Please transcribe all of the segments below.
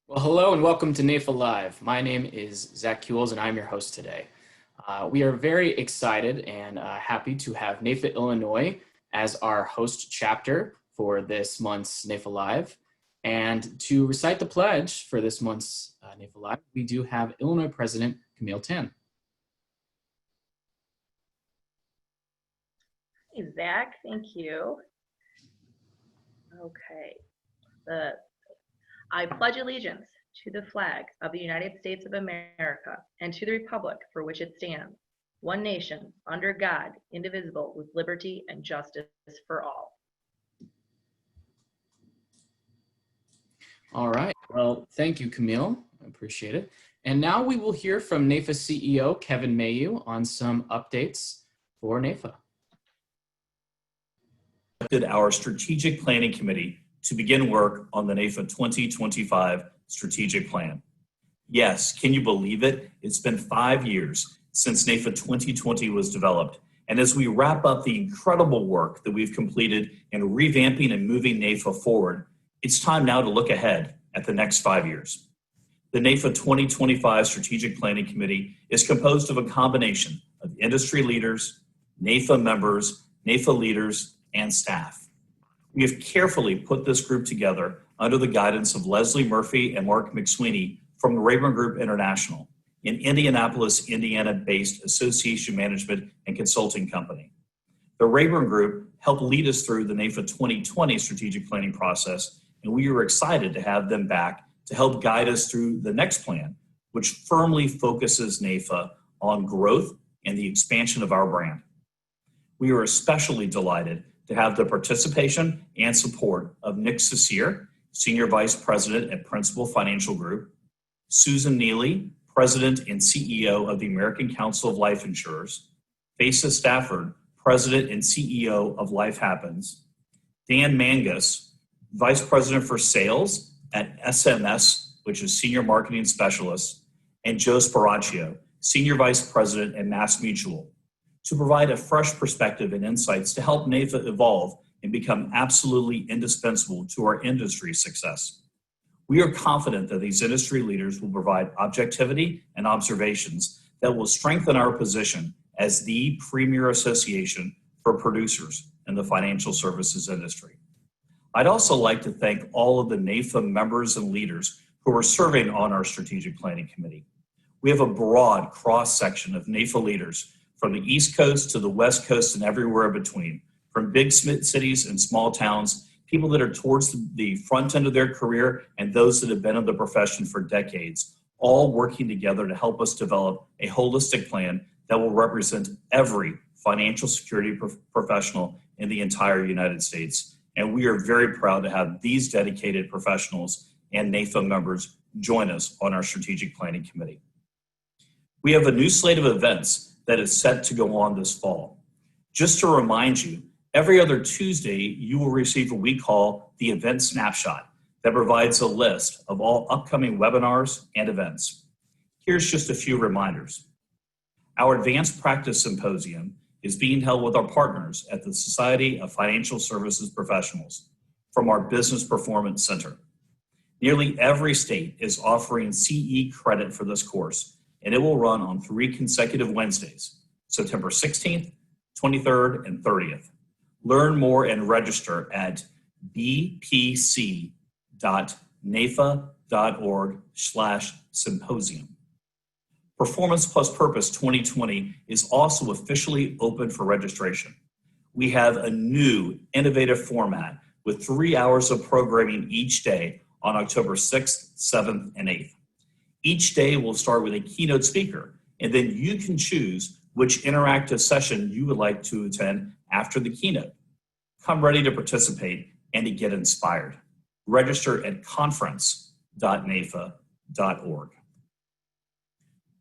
Well, hello and welcome to NAIFA Live. My name is Zach Kuehls and I'm your host today. We are very excited and happy to have NAIFA Illinois as our host chapter for this month's NAIFA Live. And to recite the pledge for this month's NAIFA Live, we do have Illinois President Camille Tan. Hey, Zach, thank you. Okay. I pledge allegiance to the flag of the United States of America and to the republic for which it stands, one nation, under God, indivisible, with liberty and justice for all. All right. Well, thank you, Camille. I appreciate it. And now we will hear from NAIFA CEO Kevin Mayhew on some updates for NAIFA. Our strategic planning committee to begin work on the NAIFA 2025 strategic plan. Yes, can you believe it? It's been 5 years since NAIFA 2020 was developed. And as we wrap up the incredible work that we've completed in revamping and moving NAIFA forward, it's time now to look ahead at the next 5 years. The NAIFA 2025 strategic planning committee is composed of a combination of industry leaders, NAIFA members, NAIFA leaders, and staff. We have carefully put this group together under the guidance of Leslie Murphy and Mark McSweeney from the Rayburn Group International, an Indianapolis, Indiana-based association management and consulting company. The Rayburn Group helped lead us through the NAIFA 2020 strategic planning process, and we are excited to have them back to help guide us through the next plan, which firmly focuses NAIFA on growth and the expansion of our brand. We are especially delighted to have the participation and support of Nick Cecere, Senior Vice President at Principal Financial Group, Susan Neely, President and CEO of the American Council of Life Insurers, Fasa Stafford, President and CEO of Life Happens, Dan Mangus, Vice President for Sales at SMS, which is Senior Marketing Specialist, and Joe Sparacchio, Senior Vice President at Mass Mutual, to provide a fresh perspective and insights to help NAIFA evolve and become absolutely indispensable to our industry's success. We are confident that these industry leaders will provide objectivity and observations that will strengthen our position as the premier association for producers in the financial services industry. I'd also like to thank all of the NAIFA members and leaders who are serving on our strategic planning committee. We have a broad cross-section of NAIFA leaders from the East Coast to the West Coast and everywhere in between, from big cities and small towns, people that are towards the front end of their career and those that have been in the profession for decades, all working together to help us develop a holistic plan that will represent every financial security professional in the entire United States. And we are very proud to have these dedicated professionals and NAIFA members join us on our strategic planning committee. We have a new slate of events that is set to go on this fall. Just to remind you, every other Tuesday, you will receive what we call the Event Snapshot that provides a list of all upcoming webinars and events. Here's just a few reminders. Our Advanced Practice Symposium is being held with our partners at the Society of Financial Services Professionals from our Business Performance Center. Nearly every state is offering CE credit for this course, and it will run on 3 consecutive Wednesdays, September 16th, 23rd, and 30th. Learn more and register at bpc.naifa.org/symposium. Performance Plus Purpose 2020 is also officially open for registration. We have a new innovative format with 3 hours of programming each day on October 6th, 7th, and 8th. Each day will start with a keynote speaker, and then you can choose which interactive session you would like to attend after the keynote. Come ready to participate and to get inspired. Register at conference.naifa.org.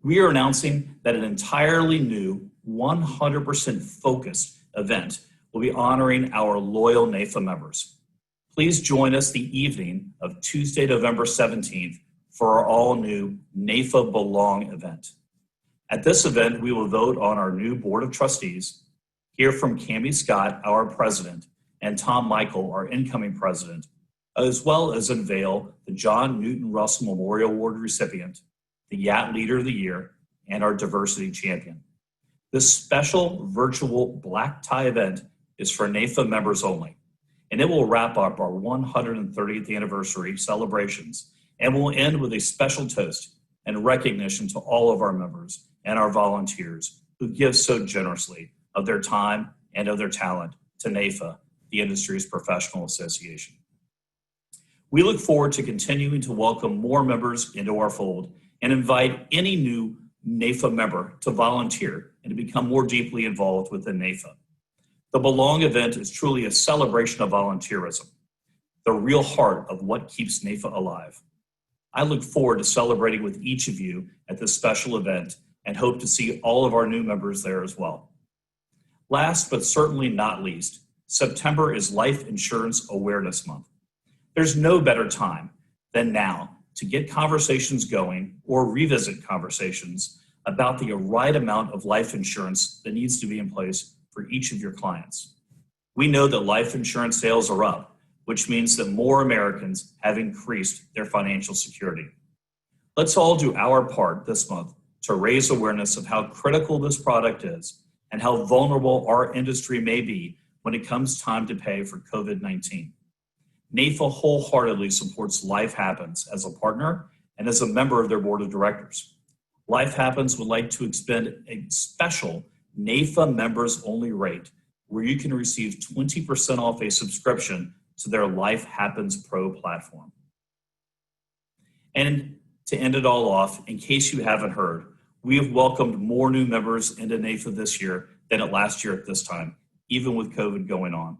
We are announcing that an entirely new 100% focused event will be honoring our loyal NAIFA members. Please join us the evening of Tuesday, November 17th for our all-new NAIFA Belong event. At this event, we will vote on our new Board of Trustees, hear from Cammie Scott, our president, and Tom Michael, our incoming president, as well as unveil the John Newton Russell Memorial Award recipient, the YAT Leader of the Year, and our Diversity Champion. This special virtual black tie event is for NAIFA members only, and it will wrap up our 130th anniversary celebrations and will end with a special toast and recognition to all of our members and our volunteers who give so generously of their time and of their talent to NAIFA, the industry's professional association. We look forward to continuing to welcome more members into our fold and invite any new NAIFA member to volunteer and to become more deeply involved within NAIFA. The Belong event is truly a celebration of volunteerism, the real heart of what keeps NAIFA alive. I look forward to celebrating with each of you at this special event and hope to see all of our new members there as well. Last but certainly not least, September is Life Insurance Awareness Month. There's no better time than now to get conversations going or revisit conversations about the right amount of life insurance that needs to be in place for each of your clients. We know that life insurance sales are up, which means that more Americans have increased their financial security. Let's all do our part this month to raise awareness of how critical this product is and how vulnerable our industry may be when it comes time to pay for COVID-19. NAIFA wholeheartedly supports Life Happens as a partner and as a member of their board of directors. Life Happens would like to expend a special NAIFA members only rate where you can receive 20% off a subscription to their Life Happens Pro platform. And to end it all off, in case you haven't heard, we have welcomed more new members into NAIFA this year than at last year at this time, even with COVID going on.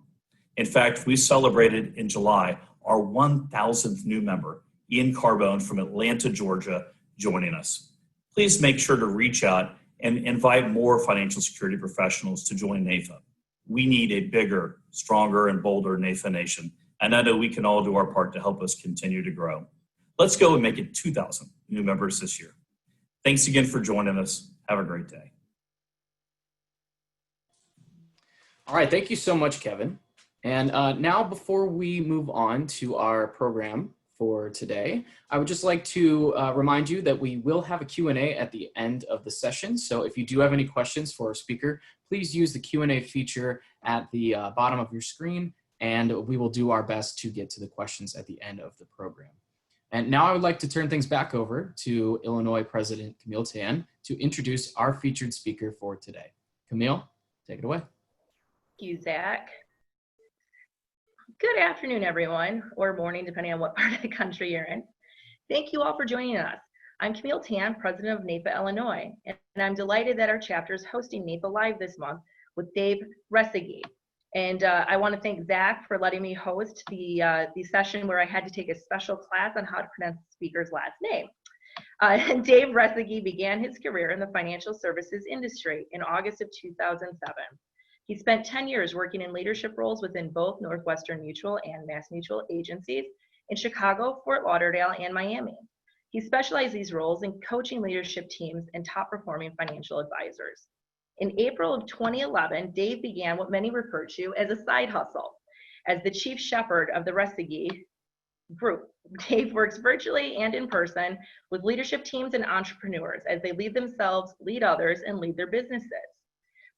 In fact, we celebrated in July our 1,000th new member, Ian Carbone from Atlanta, Georgia, joining us. Please make sure to reach out and invite more financial security professionals to join NAIFA. We need a bigger, stronger, and bolder NAIFA nation, and I know we can all do our part to help us continue to grow. Let's go and make it 2,000 new members this year. Thanks again for joining us. Have a great day. All right, thank you so much, Kevin. And now before we move on to our program for today, I would just like to remind you that we will have a Q&A at the end of the session. So if you do have any questions for our speaker, please use the Q&A feature at the bottom of your screen, and we will do our best to get to the questions at the end of the program. And now I would like to turn things back over to Illinois President Camille Tan to introduce our featured speaker for today. Camille, take it away. Thank you, Zach. Good afternoon, everyone, or morning, depending on what part of the country you're in. Thank you all for joining us. I'm Camille Tan, President of NAIFA Illinois, and I'm delighted that our chapter is hosting NAIFA Live this month with Dave Resseguie. And I want to thank Zach for letting me host the session where I had to take a special class on how to pronounce the speaker's last name. And Dave Resseguie began his career in the financial services industry in August of 2007. He spent 10 years working in leadership roles within both Northwestern Mutual and Mass Mutual agencies in Chicago, Fort Lauderdale, and Miami. He specialized these roles in coaching leadership teams and top-performing financial advisors. In April of 2011, Dave began what many refer to as a side hustle. As the chief shepherd of the Resseguie Group, Dave works virtually and in person with leadership teams and entrepreneurs as they lead themselves, lead others, and lead their businesses.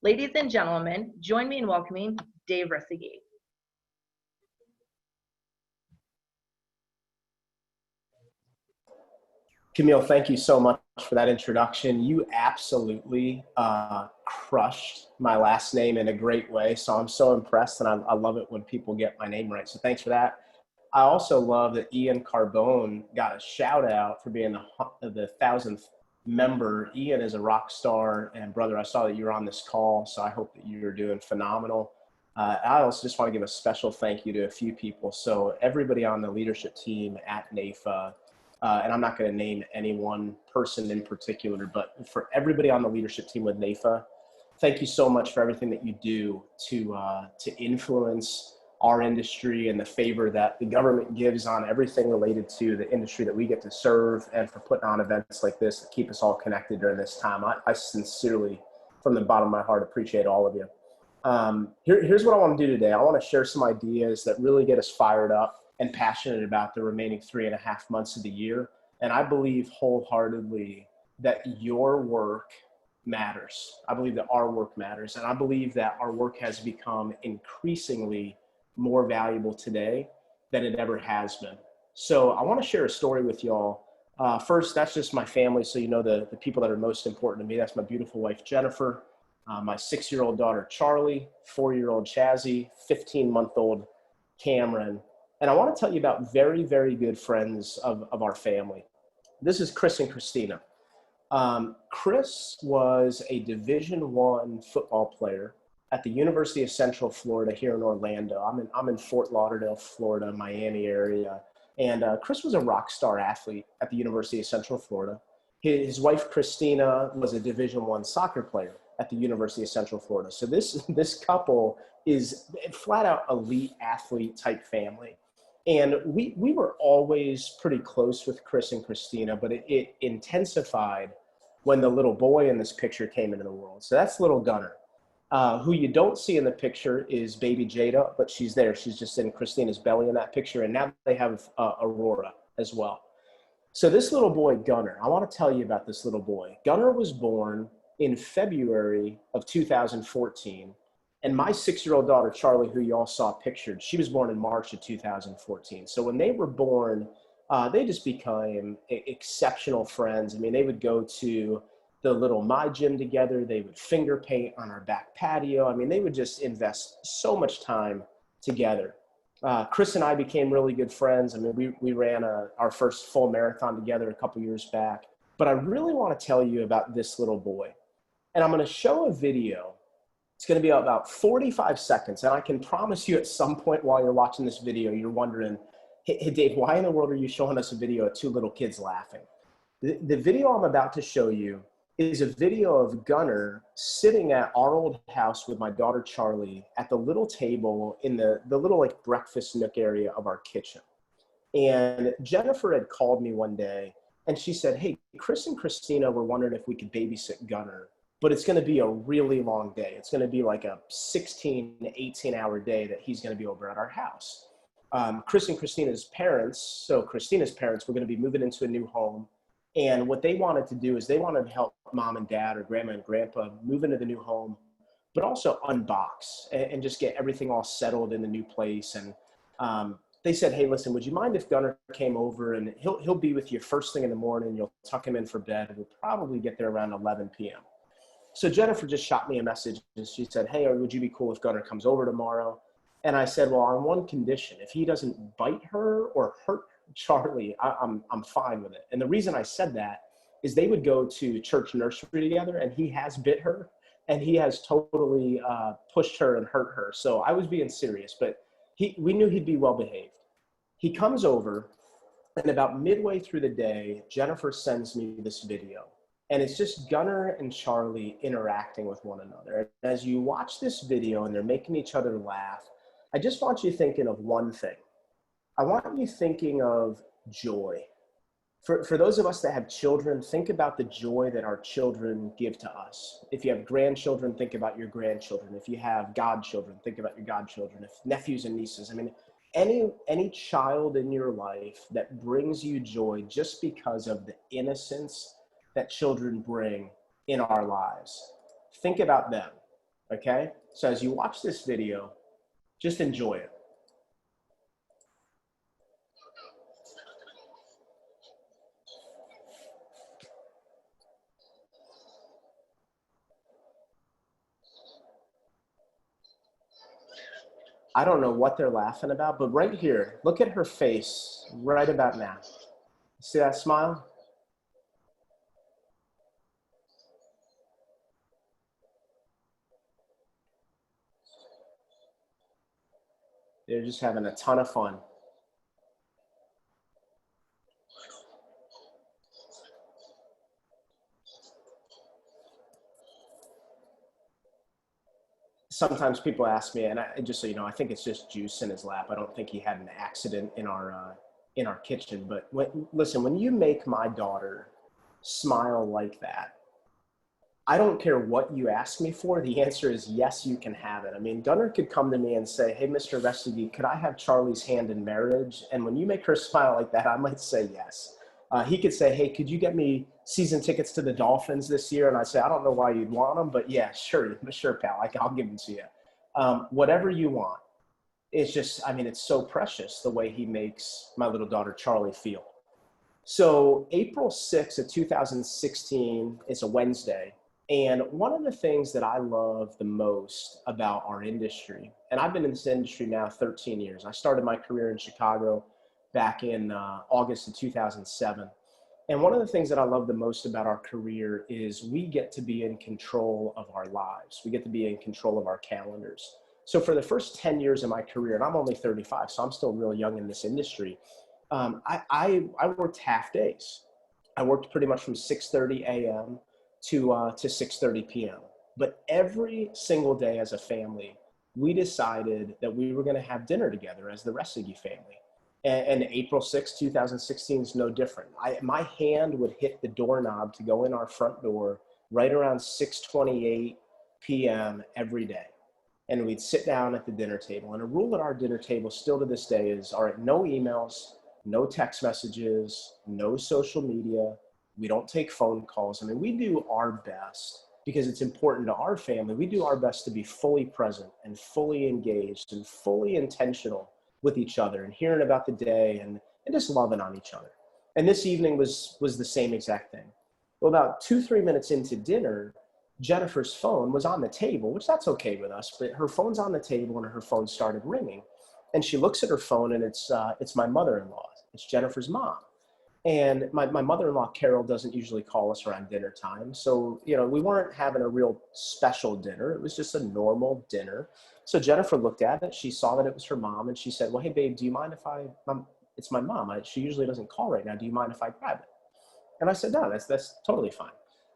Ladies and gentlemen, join me in welcoming Dave Resseguie. Camille, thank you so much for that introduction. You absolutely crushed my last name in a great way. So I'm so impressed, and I love it when people get my name right. So thanks for that. I also love that Ian Carbone got a shout out for being the 1,000th member. Ian is a rock star, and brother, I saw that you were on this call, so I hope that you're doing phenomenal. I also just want to give a special thank you to a few people. So everybody on the leadership team at NAIFA, and I'm not going to name any one person in particular, but for everybody on the leadership team with NAIFA, thank you so much for everything that you do to influence our industry and the favor that the government gives on everything related to the industry that we get to serve, and for putting on events like this that keep us all connected during this time. I sincerely, from the bottom of my heart, appreciate all of you. Here's what I want to do today. I want to share some ideas that really get us fired up and passionate about the remaining 3.5 months of the year. And I believe wholeheartedly that your work matters. I believe that our work matters. And I believe that our work has become increasingly more valuable today than it ever has been. So I want to share a story with y'all. First, that's just my family. So you know the people that are most important to me. That's my beautiful wife, Jennifer, my 6-year-old daughter, Charlie, 4-year-old Chazzy, 15-month-old Cameron. And I want to tell you about very, very good friends of our family. This is Chris and Christina. Chris was a Division I football player at the University of Central Florida here in Orlando. I'm in Fort Lauderdale, Florida, Miami area. And Chris was a rock star athlete at the University of Central Florida. His wife, Christina, was a Division I soccer player at the University of Central Florida. So this couple is flat out elite athlete type family. And we were always pretty close with Chris and Christina, but it intensified when the little boy in this picture came into the world. So that's little Gunner. Who you don't see in the picture is baby Jada, but she's there. She's just in Christina's belly in that picture. And now they have Aurora as well. So this little boy, Gunner, I want to tell you about this little boy. Gunner was born in February of 2014. And my 6-year-old daughter, Charlie, who you all saw pictured, she was born in March of 2014. So when they were born, they just became exceptional friends. I mean, they would go to the little My Gym together. They would finger paint on our back patio. I mean, they would just invest so much time together. Chris and I became really good friends. I mean, we ran our first full marathon together a couple years back. But I really want to tell you about this little boy. And I'm going to show a video. It's going to be about 45 seconds. And I can promise you at some point while you're watching this video, you're wondering, hey, Dave, why in the world are you showing us a video of 2 little kids laughing? The video I'm about to show you is a video of Gunner sitting at our old house with my daughter, Charlie, at the little table in the little like breakfast nook area of our kitchen. And Jennifer had called me one day and she said, hey, Chris and Christina were wondering if we could babysit Gunner, but it's going to be a really long day. It's going to be like a 16, 18-hour day that he's going to be over at our house. Chris and Christina's parents, so Christina's parents, were going to be moving into a new home. And what they wanted to do is they wanted to help mom and dad or grandma and grandpa move into the new home, but also unbox and just get everything all settled in the new place. And they said, hey, listen, would you mind if Gunner came over and he'll be with you first thing in the morning. You'll tuck him in for bed. We'll probably get there around 11 p.m. So Jennifer just shot me a message and she said, hey, would you be cool if Gunner comes over tomorrow? And I said, well, on one condition, if he doesn't bite her or hurt Charlie, I'm fine with it. And the reason I said that is they would go to church nursery together and he has bit her and he has totally pushed her and hurt her. So I was being serious, but we knew he'd be well behaved. He comes over and about midway through the day, Jennifer sends me this video. And it's just Gunner and Charlie interacting with one another. And as you watch this video and they're making each other laugh, I just want you thinking of one thing. I want you thinking of joy. For those of us that have children, think about the joy that our children give to us. If you have grandchildren, think about your grandchildren. If you have godchildren, think about your godchildren. If nephews and nieces, I mean, any child in your life that brings you joy just because of the innocence that children bring in our lives. Think about them, okay? So as you watch this video, just enjoy it. I don't know what they're laughing about, but right here, look at her face right about now. See that smile? They're just having a ton of fun. Sometimes people ask me, and just so you know, I think it's just juice in his lap. I don't think he had an accident in our kitchen. But listen, when you make my daughter smile like that, I don't care what you ask me for. The answer is yes, you can have it. I mean, Gunnar could come to me and say, hey, Mr. Restige, could I have Charlie's hand in marriage? And when you make her smile like that, I might say yes. He could say, hey, could you get me season tickets to the Dolphins this year? And I say, I don't know why you'd want them, but yeah, sure, pal. I'll give them to you. Whatever you want. It's just, I mean, it's so precious the way he makes my little daughter, Charlie, feel. So April 6th of 2016 is a Wednesday. And one of the things that I love the most about our industry, and I've been in this industry now 13 years. I started my career in Chicago back in August of 2007. And one of the things that I love the most about our career is we get to be in control of our lives. We get to be in control of our calendars. So for the first 10 years of my career, and I'm only 35, so I'm still really young in this industry, I worked half days. I worked pretty much from 6:30 a.m. to 6:30 p.m. But every single day as a family, we decided that we were going to have dinner together as the Restige family. And April 6, 2016 is no different. My hand would hit the doorknob to go in our front door right around 6:28 p.m. every day. And we'd sit down at the dinner table. And a rule at our dinner table still to this day is, all right, no emails, no text messages, no social media. We don't take phone calls. I mean, we do our best because it's important to our family. We do our best to be fully present and fully engaged and fully intentional with each other and hearing about the day and just loving on each other. And this evening was the same exact thing. Well, about 2-3 minutes into dinner, Jennifer's phone was on the table, which that's okay with us, but her phone's on the table and her phone started ringing. And she looks at her phone and it's my mother-in-law. It's Jennifer's mom. And my mother-in-law, Carol, doesn't usually call us around dinner time. So, you know, we weren't having a real special dinner. It was just a normal dinner. So Jennifer looked at it. She saw that it was her mom. And she said, well, hey, babe, do you mind if it's my mom. She usually doesn't call right now. Do you mind if I grab it? And I said, no, that's totally fine.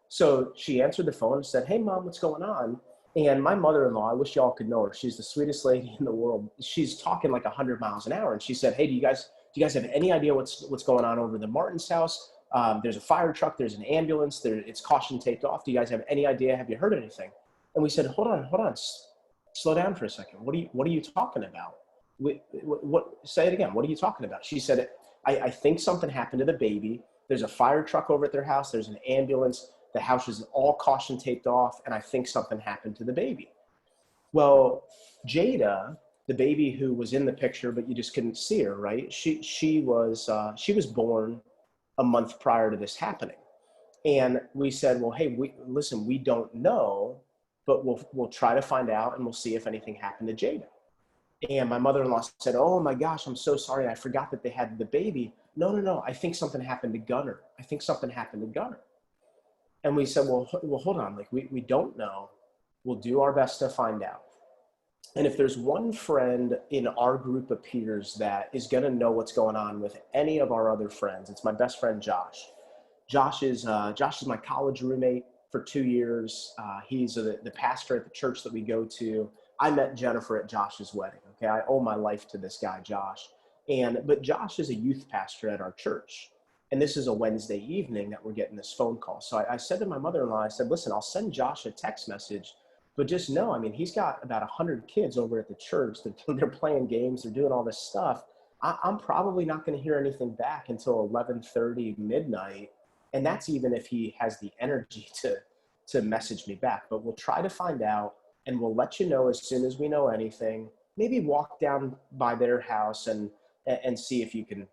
So she answered the phone and said, hey, Mom, what's going on? And my mother-in-law, I wish y'all could know her. She's the sweetest lady in the world. She's talking like 100 miles an hour. And she said, hey, do you guys have any idea what's going on over the Martin's house? There's a fire truck. There's an ambulance. It's caution taped off. Do you guys have any idea? Have you heard anything? And we said, hold on. Slow down for a second. What are you talking about? Say it again. What are you talking about? She said, I think something happened to the baby. There's a fire truck over at their house. There's an ambulance. The house is all caution taped off. And I think something happened to the baby. Well, Jada, the baby who was in the picture, but you just couldn't see her, right? She was born a month prior to this happening. And we said, well, hey, listen, we don't know, but we'll try to find out and we'll see if anything happened to Jada. And my mother-in-law said, oh my gosh, I'm so sorry. I forgot that they had the baby. No. I think something happened to Gunnar. And we said, well, hold on. Like we don't know. We'll do our best to find out. And if there's one friend in our group of peers that is going to know what's going on with any of our other friends, it's my best friend, Josh. Josh is my college roommate for 2 years. He's the pastor at the church that we go to. I met Jennifer at Josh's wedding. Okay. I owe my life to this guy, Josh. But Josh is a youth pastor at our church. And this is a Wednesday evening that we're getting this phone call. So I said to my mother-in-law, I said, listen, I'll send Josh a text message, but just know, I mean, he's got about 100 kids over at the church. They're playing games. They're doing all this stuff. I'm probably not going to hear anything back until 11:30 midnight. And that's even if he has the energy to message me back. But we'll try to find out and we'll let you know as soon as we know anything. Maybe walk down by their house and see if you can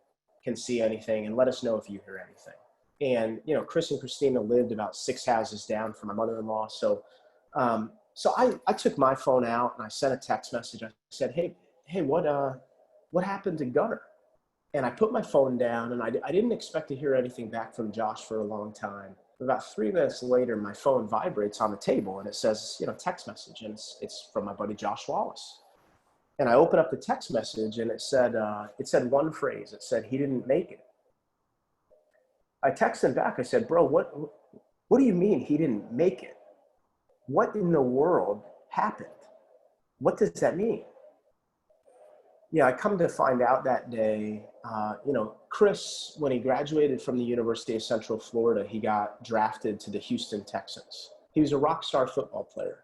see anything and let us know if you hear anything. And, you know, Chris and Christina lived about 6 houses down from my mother-in-law. So I took my phone out and I sent a text message. I said, hey, what happened to Gunnar? And I put my phone down and I didn't expect to hear anything back from Josh for a long time. About 3 minutes later, my phone vibrates on the table and it says, you know, text message. And it's from my buddy, Josh Wallace. And I opened up the text message and it said one phrase. It said, he didn't make it. I texted him back. I said, bro, what do you mean he didn't make it? What in the world happened? What does that mean? Yeah, I come to find out that day, you know, Chris, when he graduated from the University of Central Florida, he got drafted to the Houston Texans. He was a rock star football player.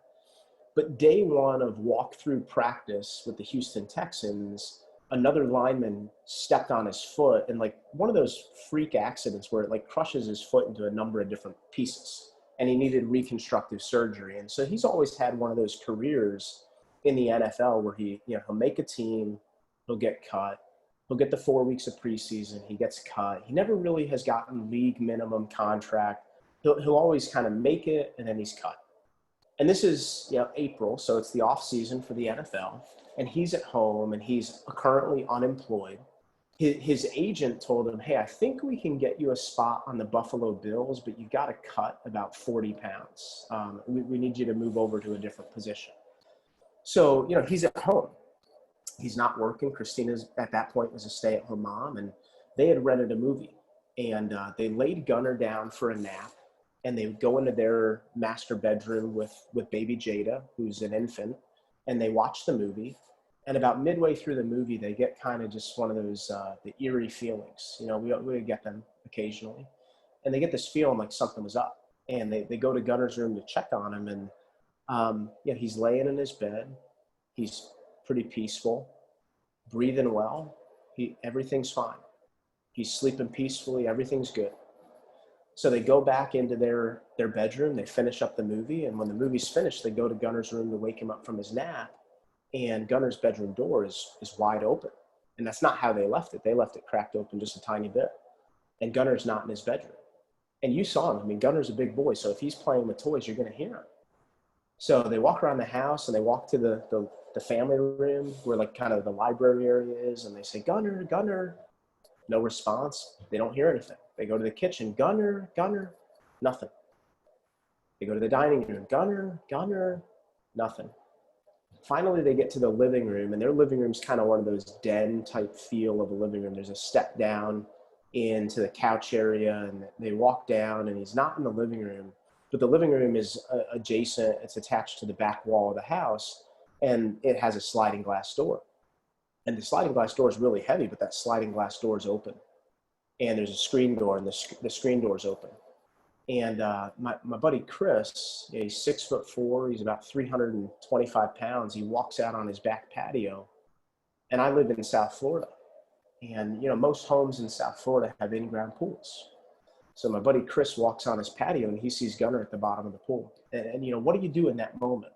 But day one of walkthrough practice with the Houston Texans, another lineman stepped on his foot, and like one of those freak accidents where it like crushes his foot into a number of different pieces, and he needed reconstructive surgery. And so he's always had one of those careers in the NFL where he'll make a team, he'll get cut, he'll get the 4 weeks of preseason, he gets cut. He never really has gotten league minimum contract. He'll always kind of make it, and then he's cut. And this is April, so it's the off season for the NFL, and he's at home and he's currently unemployed. His agent told him, hey, I think we can get you a spot on the Buffalo Bills, but you've got to cut about 40 pounds. We need you to move over to a different position. So, he's at home. He's not working. Christina's at that point was a stay-at-home mom, and they had rented a movie, and they laid Gunnar down for a nap. And they would go into their master bedroom with baby Jada, who's an infant, and they watch the movie. And about midway through the movie, they get kind of just one of those the eerie feelings. We get them occasionally, and they get this feeling like something was up. And they go to Gunnar's room to check on him, and he's laying in his bed. He's pretty peaceful, breathing well. Everything's fine. He's sleeping peacefully. Everything's good. So they go back into their bedroom, they finish up the movie, and when the movie's finished, they go to Gunnar's room to wake him up from his nap, and Gunnar's bedroom door is wide open. And that's not how they left it. They left it cracked open just a tiny bit. And Gunnar's not in his bedroom. And you saw him. I mean, Gunnar's a big boy, so if he's playing with toys, you're going to hear him. So they walk around the house, and they walk to the family room where like kind of the library area is, and they say, Gunnar, Gunnar. No response. They don't hear anything. They go to the kitchen, Gunnar, Gunnar, nothing. They go to the dining room, Gunnar, Gunnar, nothing. Finally, they get to the living room, and their living room's kind of one of those den type feel of a living room. There's a step down into the couch area, and they walk down, and he's not in the living room, but the living room is adjacent. It's attached to the back wall of the house, and it has a sliding glass door. And the sliding glass door is really heavy, but that sliding glass door is open. And there's a screen door, and the screen door is open. And my buddy Chris, he's 6'4", he's about 325 pounds. He walks out on his back patio, and I live in South Florida. And, most homes in South Florida have in-ground pools. So my buddy Chris walks on his patio, and he sees Gunnar at the bottom of the pool. And what do you do in that moment?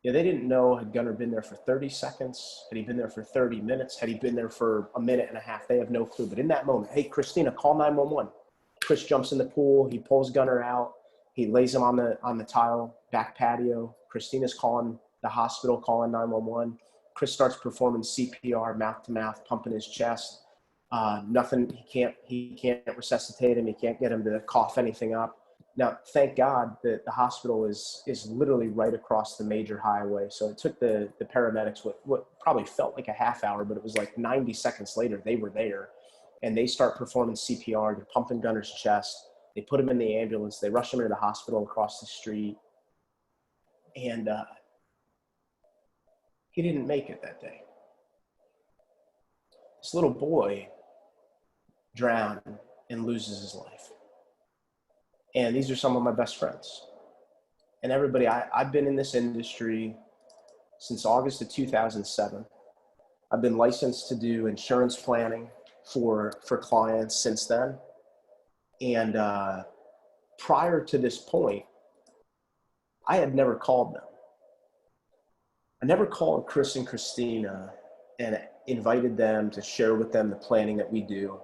They didn't know, had Gunnar been there for 30 seconds? Had he been there for 30 minutes? Had he been there for a minute and a half? They have no clue. But in that moment, hey, Christina, call 911. Chris jumps in the pool. He pulls Gunnar out. He lays him on the tile, back patio. Christina's calling the hospital, calling 911. Chris starts performing CPR, mouth to mouth, pumping his chest. Nothing, he can't resuscitate him. He can't get him to cough anything up. Now, thank God that the hospital is literally right across the major highway. So it took the paramedics what probably felt like a half hour, but it was like 90 seconds later, they were there. And they start performing CPR. They're pumping Gunnar's chest. They put him in the ambulance. They rush him into the hospital across the street. And he didn't make it that day. This little boy drowned and loses his life. And these are some of my best friends. And everybody, I've been in this industry since August of 2007. I've been licensed to do insurance planning for clients since then. And prior to this point, I had never called them. I never called Chris and Christina and invited them to share with them the planning that we do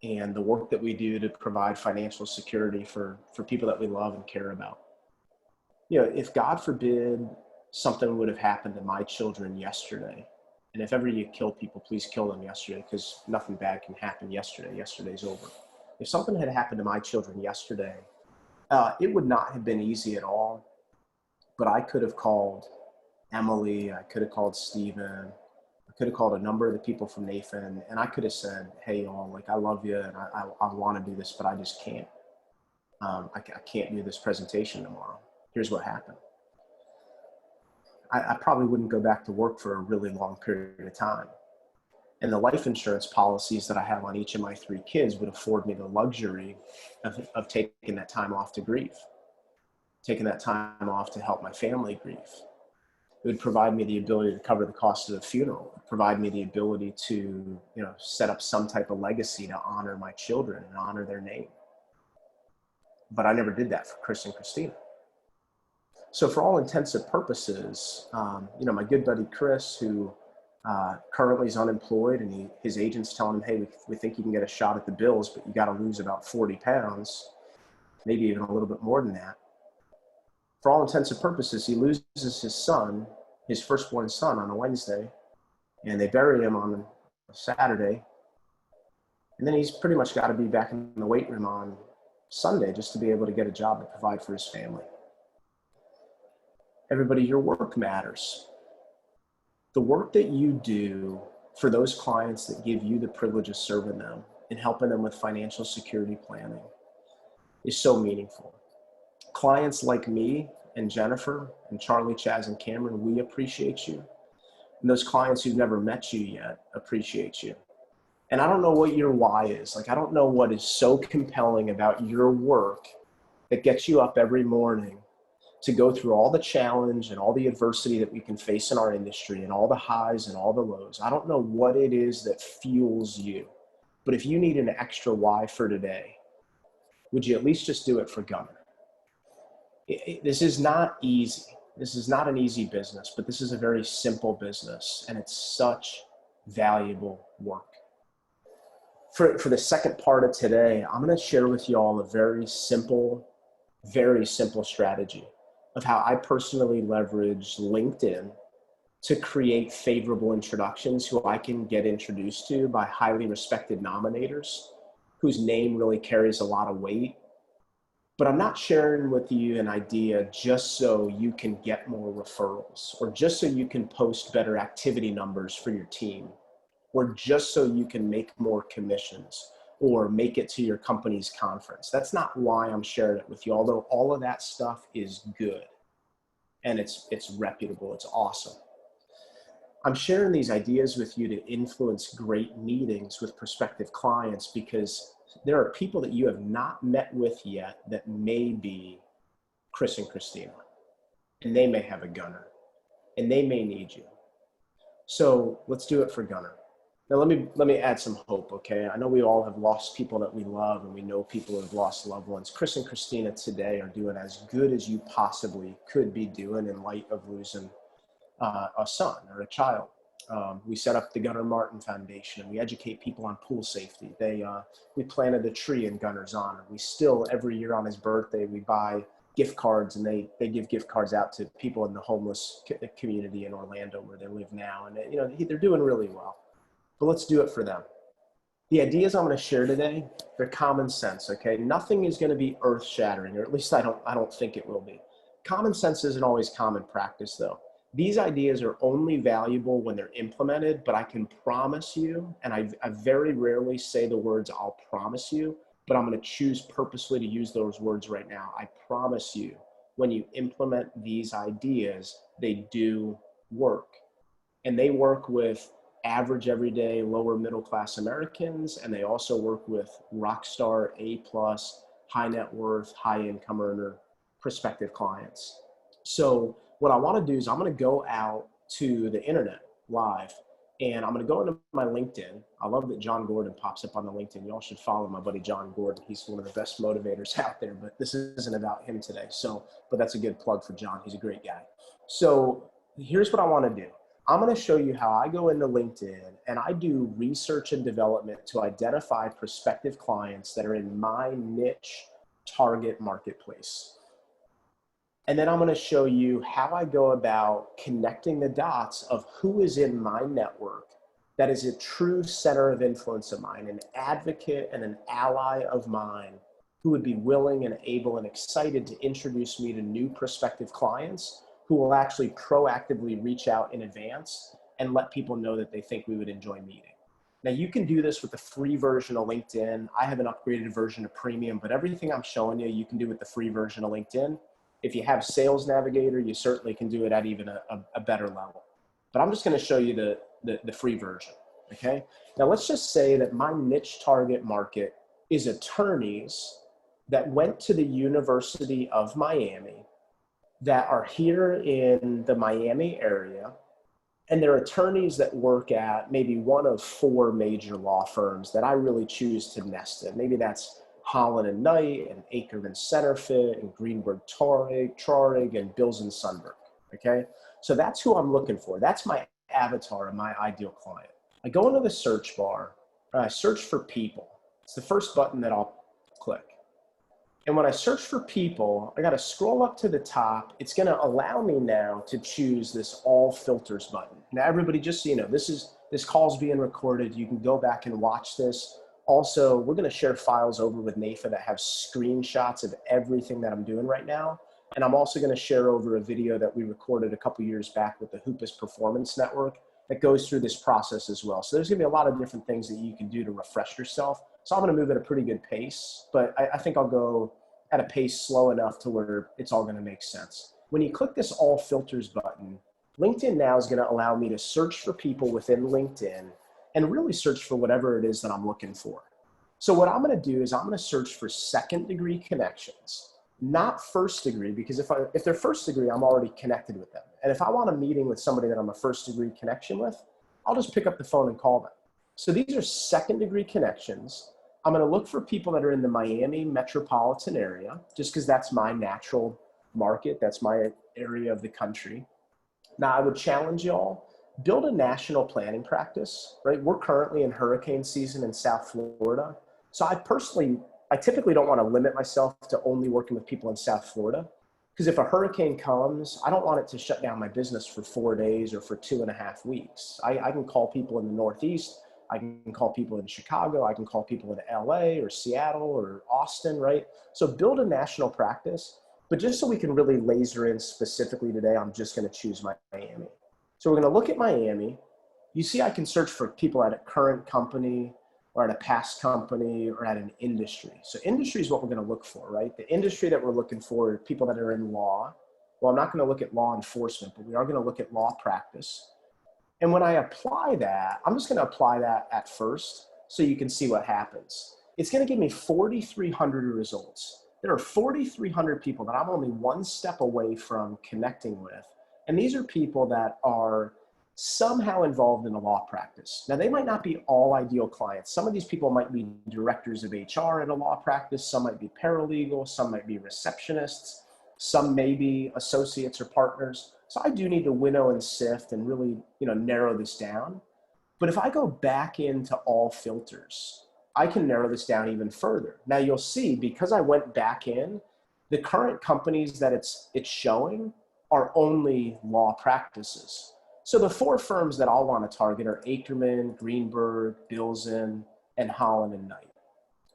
and the work that we do to provide financial security for people that we love and care about. If God forbid something would have happened to my children yesterday, and if ever you kill people, please kill them yesterday, because nothing bad can happen yesterday. Yesterday's over. If something had happened to my children yesterday, it would not have been easy at all, but I could have called Emily, I could have called Stephen, I could have called a number of the people from NAIFA, and I could have said, hey, y'all, like, I love you, and I want to do this, but I just can't. I can't do this presentation tomorrow. Here's what happened. I probably wouldn't go back to work for a really long period of time. And the life insurance policies that I have on each of my 3 kids would afford me the luxury of taking that time off to grieve. taking that time off to help my family grieve. It would provide me the ability to cover the cost of the funeral, provide me the ability to, set up some type of legacy to honor my children and honor their name. But I never did that for Chris and Christina. So for all intents and purposes, my good buddy Chris, who currently is unemployed, and his agent's telling him, hey, we think you can get a shot at the Bills, but you got to lose about 40 pounds, maybe even a little bit more than that. For all intents and purposes, he loses his son, his firstborn son, on a Wednesday, and they bury him on a Saturday. And then he's pretty much got to be back in the weight room on Sunday just to be able to get a job to provide for his family. Everybody, your work matters. The work that you do for those clients that give you the privilege of serving them and helping them with financial security planning is so meaningful. Clients like me and Jennifer and Charlie, Chaz, and Cameron, we appreciate you. And those clients who've never met you yet appreciate you. And I don't know what your why is. I don't know what is so compelling about your work that gets you up every morning to go through all the challenge and all the adversity that we can face in our industry and all the highs and all the lows. I don't know what it is that fuels you. But if you need an extra why for today, would you at least just do it for Gunner? This is not easy. This is not an easy business, but this is a very simple business, and it's such valuable work. For the second part of today, I'm going to share with you all a very simple strategy of how I personally leverage LinkedIn to create favorable introductions who I can get introduced to by highly respected nominators whose name really carries a lot of weight. But I'm not sharing with you an idea just so you can get more referrals, or just so you can post better activity numbers for your team, or just so you can make more commissions or make it to your company's conference. That's not why I'm sharing it with you, although all of that stuff is good and it's reputable, it's awesome. I'm sharing these ideas with you to influence great meetings with prospective clients because there are people that you have not met with yet that may be Chris and Christina, and they may have a Gunner, and they may need you. So let's do it for Gunner. Now let me add some hope, okay? I know we all have lost people that we love, and we know people who have lost loved ones. Chris and Christina today are doing as good as you possibly could be doing in light of losing a son or a child. We set up the Gunnar Martin Foundation, and we educate people on pool safety. We planted a tree in Gunner's honor. We still, every year on his birthday, we buy gift cards, and they give gift cards out to people in the homeless community in Orlando where they live now. And they're doing really well. But let's do it for them. The ideas I'm going to share today, they're common sense, okay? Nothing is going to be earth-shattering, or at least I don't think it will be. Common sense isn't always common practice, though. These ideas are only valuable when they're implemented, but I can promise you, and I very rarely say the words "I'll promise you," but I'm going to choose purposely to use those words right now. I promise you, when you implement these ideas, they do work. And they work with average, everyday, lower middle class Americans, and they also work with rock star, A+, high net worth, high income earner prospective clients. So what I want to do is I'm going to go out to the internet live, and I'm going to go into my LinkedIn. I love that John Gordon pops up on the LinkedIn. Y'all should follow my buddy John Gordon. He's one of the best motivators out there, but this isn't about him today. But that's a good plug for John. He's a great guy. So here's what I want to do. I'm going to show you how I go into LinkedIn and I do research and development to identify prospective clients that are in my niche target marketplace. And then I'm going to show you how I go about connecting the dots of who is in my network that is a true center of influence of mine, an advocate and an ally of mine who would be willing and able and excited to introduce me to new prospective clients who will actually proactively reach out in advance and let people know that they think we would enjoy meeting. Now you can do this with the free version of LinkedIn. I have an upgraded version of Premium, but everything I'm showing you, you can do with the free version of LinkedIn. If you have Sales Navigator, you certainly can do it at even a better level. But I'm just gonna show you the free version, okay? Now let's just say that my niche target market is attorneys that went to the University of Miami that are here in the Miami area, and they're attorneys that work at maybe one of four major law firms that I really choose to nest in. Maybe that's Holland and Knight and Ackerman Centerfit and Greenberg Traurig and Bills and Sunberg. Okay, so that's who I'm looking for. That's my avatar and my ideal client. I go into the search bar and I search for people. It's the first button that I'll click. And when I search for people, I got to scroll up to the top. It's going to allow me now to choose this all filters button. Now, everybody, just so you know, this call's being recorded. You can go back and watch this. Also, we're going to share files over with NAIFA that have screenshots of everything that I'm doing right now. And I'm also going to share over a video that we recorded a couple years back with the Hoopus Performance Network that goes through this process as well. So there's going to be a lot of different things that you can do to refresh yourself. So I'm going to move at a pretty good pace, but I think I'll go at a pace slow enough to where it's all going to make sense. When you click this all filters button, LinkedIn now is going to allow me to search for people within LinkedIn and really search for whatever it is that I'm looking for. So what I'm going to do is I'm going to search for second degree connections, not first degree, because if they're first degree, I'm already connected with them. And if I want a meeting with somebody that I'm a first degree connection with, I'll just pick up the phone and call them. So these are second degree connections. I'm going to look for people that are in the Miami metropolitan area, just because that's my natural market. That's my area of the country. Now, I would challenge y'all, build a national planning practice, right? We're currently in hurricane season in South Florida. So I typically don't want to limit myself to only working with people in South Florida, because if a hurricane comes, I don't want it to shut down my business for 4 days or for 2.5 weeks. I can call people in the Northeast. I can call people in Chicago. I can call people in LA or Seattle or Austin, right? So build a national practice, but just so we can really laser in specifically today, I'm just going to choose Miami. So we're going to look at Miami. You see, I can search for people at a current company or at a past company or at an industry. So industry is what we're going to look for, right? The industry that we're looking for are people that are in law. Well, I'm not going to look at law enforcement, but we are going to look at law practice. And when I apply that, I'm just going to apply that at first so you can see what happens. It's going to give me 4,300 results. There are 4,300 people that I'm only one step away from connecting with. And these are people that are somehow involved in a law practice. Now, they might not be all ideal clients. Some of these people might be directors of HR in a law practice. Some might be paralegals. Some might be receptionists. Some may be associates or partners. So I do need to winnow and sift and really, narrow this down. But if I go back into all filters, I can narrow this down even further. Now you'll see, because I went back in, the current companies that it's showing are only law practices. So the four firms that I'll want to target are Ackerman, Greenberg, Bilzen, and Holland and Knight.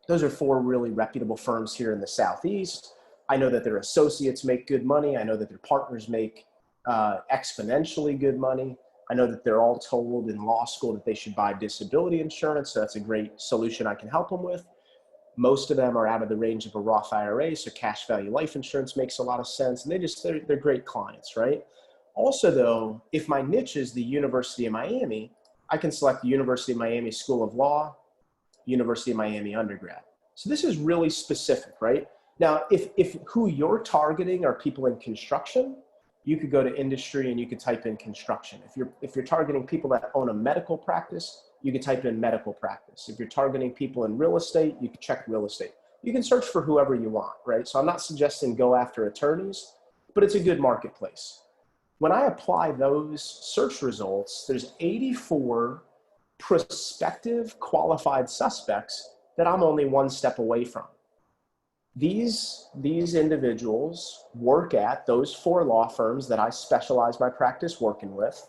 Those are four really reputable firms here in the Southeast. I know that their associates make good money. I know that their partners make exponentially good money. I know that they're all told in law school that they should buy disability insurance. So that's a great solution I can help them with. Most of them are out of the range of a Roth IRA, so cash value life insurance makes a lot of sense. And they're great clients, right? Also though, if my niche is the University of Miami, I can select the University of Miami School of Law, University of Miami undergrad. So this is really specific, right? Now, if who you're targeting are people in construction, you could go to industry and you could type in construction. If you're targeting people that own a medical practice, you could type in medical practice. If you're targeting people in real estate, you can check real estate. You can search for whoever you want, right? So I'm not suggesting go after attorneys, but it's a good marketplace. When I apply those search results, there's 84 prospective qualified suspects that I'm only one step away from. These individuals work at those four law firms that I specialize my practice working with.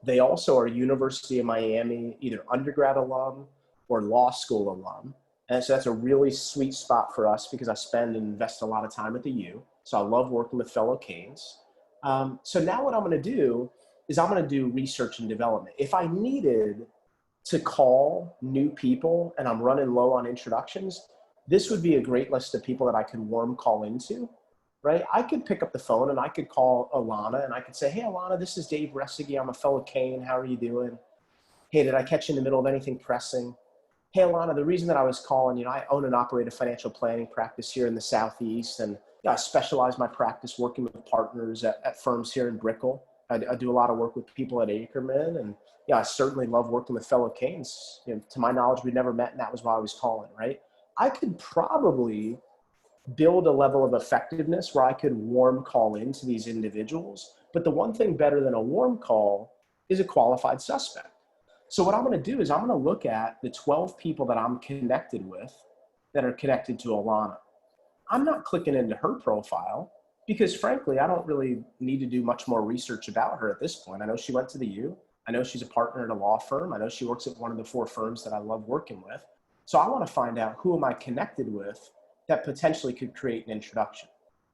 They also are University of Miami, either undergrad alum or law school alum. And so that's a really sweet spot for us because I spend and invest a lot of time at the U. So I love working with fellow Canes. So now what I'm going to do is I'm going to do research and development. If I needed to call new people and I'm running low on introductions, this would be a great list of people that I could warm call into, right? I could pick up the phone and I could call Alana and I could say, hey, Alana, this is Dave Resigi. I'm a fellow Cane. How are you doing? Hey, did I catch you in the middle of anything pressing? hey, Alana, the reason that I was calling, I own and operate a financial planning practice here in the Southeast, and I specialize my practice working with partners at firms here in Brickell. I do a lot of work with people at Ackerman, and I certainly love working with fellow Canes. To my knowledge, we never met, and that was why I was calling, right? I could probably build a level of effectiveness where I could warm call into these individuals. But the one thing better than a warm call is a qualified suspect. So what I'm going to do is I'm going to look at the 12 people that I'm connected with that are connected to Alana. I'm not clicking into her profile because frankly, I don't really need to do much more research about her at this point. I know she went to the U. I know she's a partner at a law firm. I know she works at one of the 4 firms that I love working with. So I want to find out who am I connected with that potentially could create an introduction.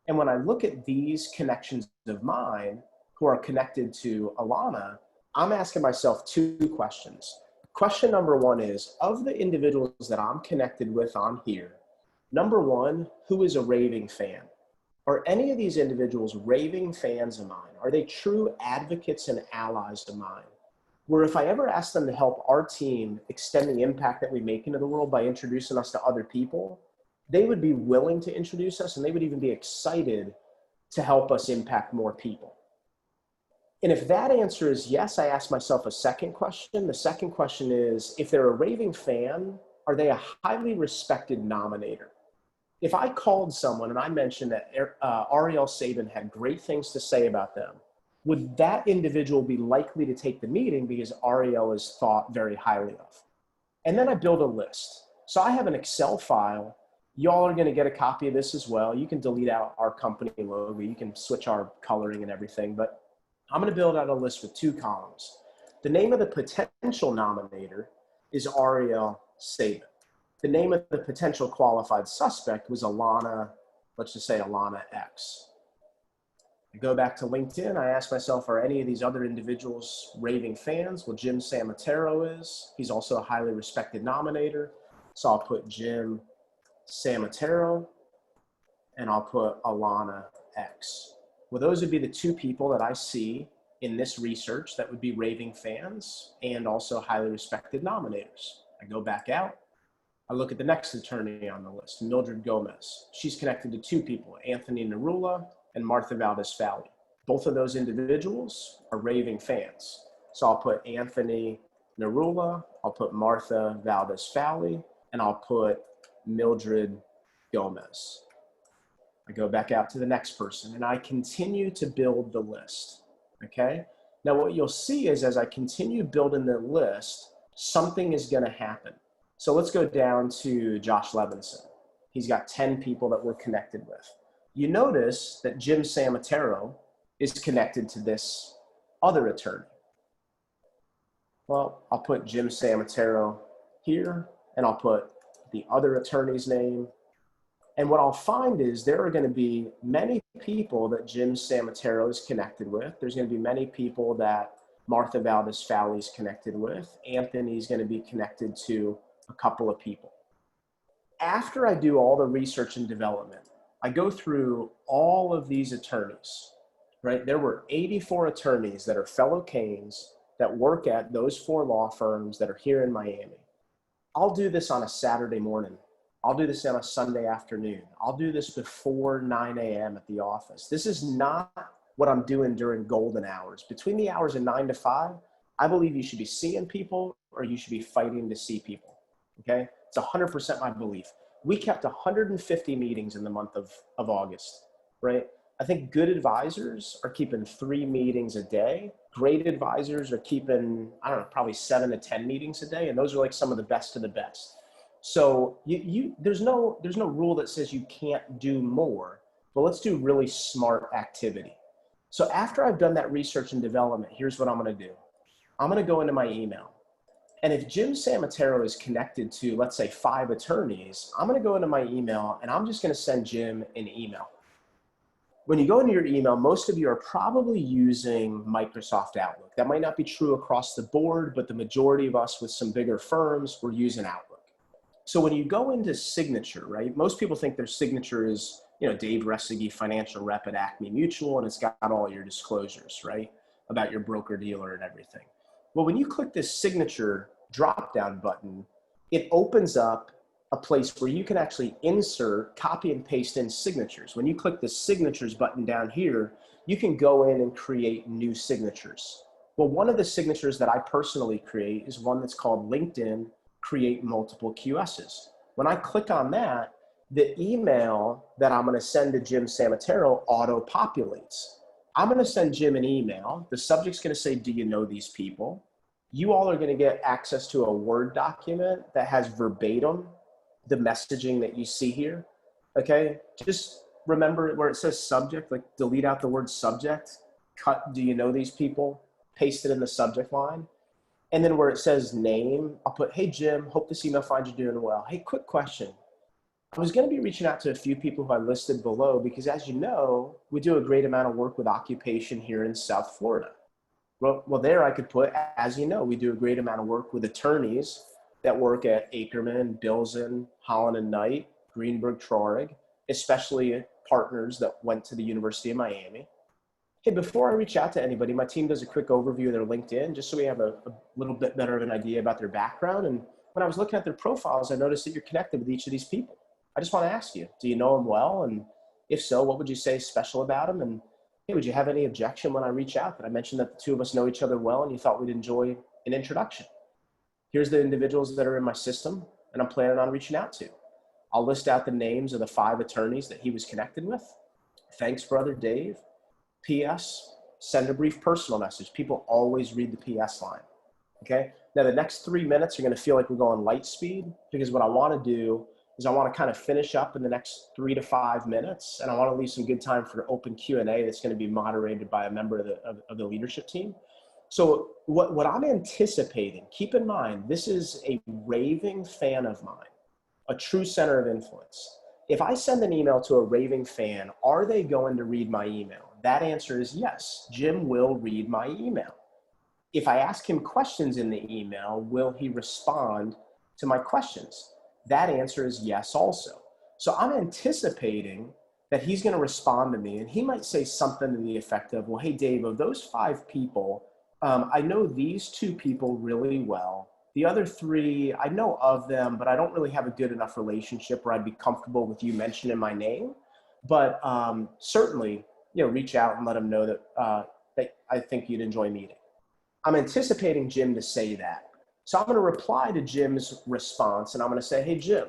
And when I look at these connections of mine who are connected to Alana, I'm asking myself 2 questions. Question number 1 is, of the individuals that I'm connected with on here, number 1, who is a raving fan? Are any of these individuals raving fans of mine? Are they true advocates and allies of mine? Where if I ever ask them to help our team extend the impact that we make into the world by introducing us to other people, they would be willing to introduce us, and they would even be excited to help us impact more people. And if that answer is yes, I ask myself a second question. The second question is, if they're a raving fan, are they a highly respected nominator? If I called someone and I mentioned that Ariel Sabin had great things to say about them, would that individual be likely to take the meeting because Ariel is thought very highly of? And then I build a list. So I have an Excel file. Y'all are going to get a copy of this as well. You can delete out our company logo. You can switch our coloring and everything. But I'm going to build out a list with 2 columns. The name of the potential nominator is Ariel Sabin. The name of the potential qualified suspect was Alana, let's just say Alana X. I go back to LinkedIn. I ask myself, are any of these other individuals raving fans? Well, Jim Samatero is. He's also a highly respected nominator. So I'll put Jim Samatero and I'll put Alana X. Well, those would be the 2 people that I see in this research that would be raving fans and also highly respected nominators. I go back out. I look at the next attorney on the list, Mildred Gomez. She's connected to 2 people, Anthony Narula and Martha Valdez-Fowley. Both of those individuals are raving fans. So I'll put Anthony Narula, I'll put Martha Valdez-Fowley, and I'll put Mildred Gomez. I go back out to the next person and I continue to build the list, okay? Now what you'll see is as I continue building the list, something is gonna happen. So let's go down to Josh Levinson. He's got 10 people that we're connected with. You notice that Jim Samatero is connected to this other attorney. Well, I'll put Jim Samatero here and I'll put the other attorney's name. And what I'll find is there are going to be many people that Jim Samatero is connected with. There's going to be many people that Martha Valdez-Fowley is connected with. Anthony's going to be connected to a couple of people. After I do all the research and development, I go through all of these attorneys, right? There were 84 attorneys that are fellow Canes that work at those 4 law firms that are here in Miami. I'll do this on a Saturday morning. I'll do this on a Sunday afternoon. I'll do this before 9 a.m. at the office. This is not what I'm doing during golden hours. Between the hours of 9 to 5, I believe you should be seeing people or you should be fighting to see people, okay? It's 100% my belief. We kept 150 meetings in the month of August, right? I think good advisors are keeping 3 meetings a day. Great advisors are keeping, I don't know, probably 7 to 10 meetings a day. And those are like some of the best of the best. So there's no rule that says you can't do more, but let's do really smart activity. So after I've done that research and development, here's what I'm going to do. I'm going to go into my email. And if Jim Samatero is connected to, let's say, 5 attorneys, I'm going to go into my email and I'm just going to send Jim an email. When you go into your email, most of you are probably using Microsoft Outlook. That might not be true across the board, but the majority of us with some bigger firms, we're using Outlook. So when you go into signature, right, most people think their signature is, Dave Resseguy, financial rep at Acme Mutual, and it's got all your disclosures, right, about your broker dealer and everything. Well, when you click this signature drop-down button, it opens up a place where you can actually insert, copy and paste in signatures. When you click the signatures button down here, you can go in and create new signatures. Well, one of the signatures that I personally create is one that's called LinkedIn Create Multiple QSs. When I click on that, the email that I'm going to send to Jim Samatero auto-populates. I'm going to send Jim an email. The subject's going to say, do you know these people? You all are going to get access to a Word document that has verbatim the messaging that you see here. Okay, just remember where it says subject, like delete out the word subject, cut, do you know these people? Paste it in the subject line. And then where it says name, I'll put, hey Jim, hope this email finds you doing well. Hey, quick question. I was going to be reaching out to a few people who I listed below because, as you know, we do a great amount of work with occupation here in South Florida. Well, there I could put, as you know, we do a great amount of work with attorneys that work at Ackerman, Bilzen, Holland and Knight, Greenberg Traurig, especially partners that went to the University of Miami. Hey, before I reach out to anybody, my team does a quick overview of their LinkedIn just so we have a little bit better of an idea about their background. And when I was looking at their profiles, I noticed that you're connected with each of these people. I just want to ask you, do you know them well? And if so, what would you say is special about them? And hey, would you have any objection when I reach out that I mentioned that the two of us know each other well and you thought we'd enjoy an introduction? Here's the individuals that are in my system and I'm planning on reaching out to. I'll list out the names of the 5 attorneys that he was connected with. Thanks, brother Dave. P.S. Send a brief personal message. People always read the P.S. line. Okay. Now the next 3 minutes are going to feel like we're going light speed because what I want to do is I want to kind of finish up in the next 3 to 5 minutes, and I want to leave some good time for open Q&A that's going to be moderated by a member of the leadership team. So what I'm anticipating, keep in mind, this is a raving fan of mine, a true center of influence. If I send an email to a raving fan, are they going to read my email? That answer is yes. Jim will read my email. If I ask him questions in the email, will he respond to my questions? That answer is yes also. So I'm anticipating that he's going to respond to me and he might say something to the effect of, well, hey, Dave, of those 5 people, I know these 2 people really well. The other 3, I know of them, but I don't really have a good enough relationship where I'd be comfortable with you mentioning my name. But certainly, reach out and let them know that I think you'd enjoy meeting. I'm anticipating Jim to say that. So I'm going to reply to Jim's response and I'm going to say, hey, Jim,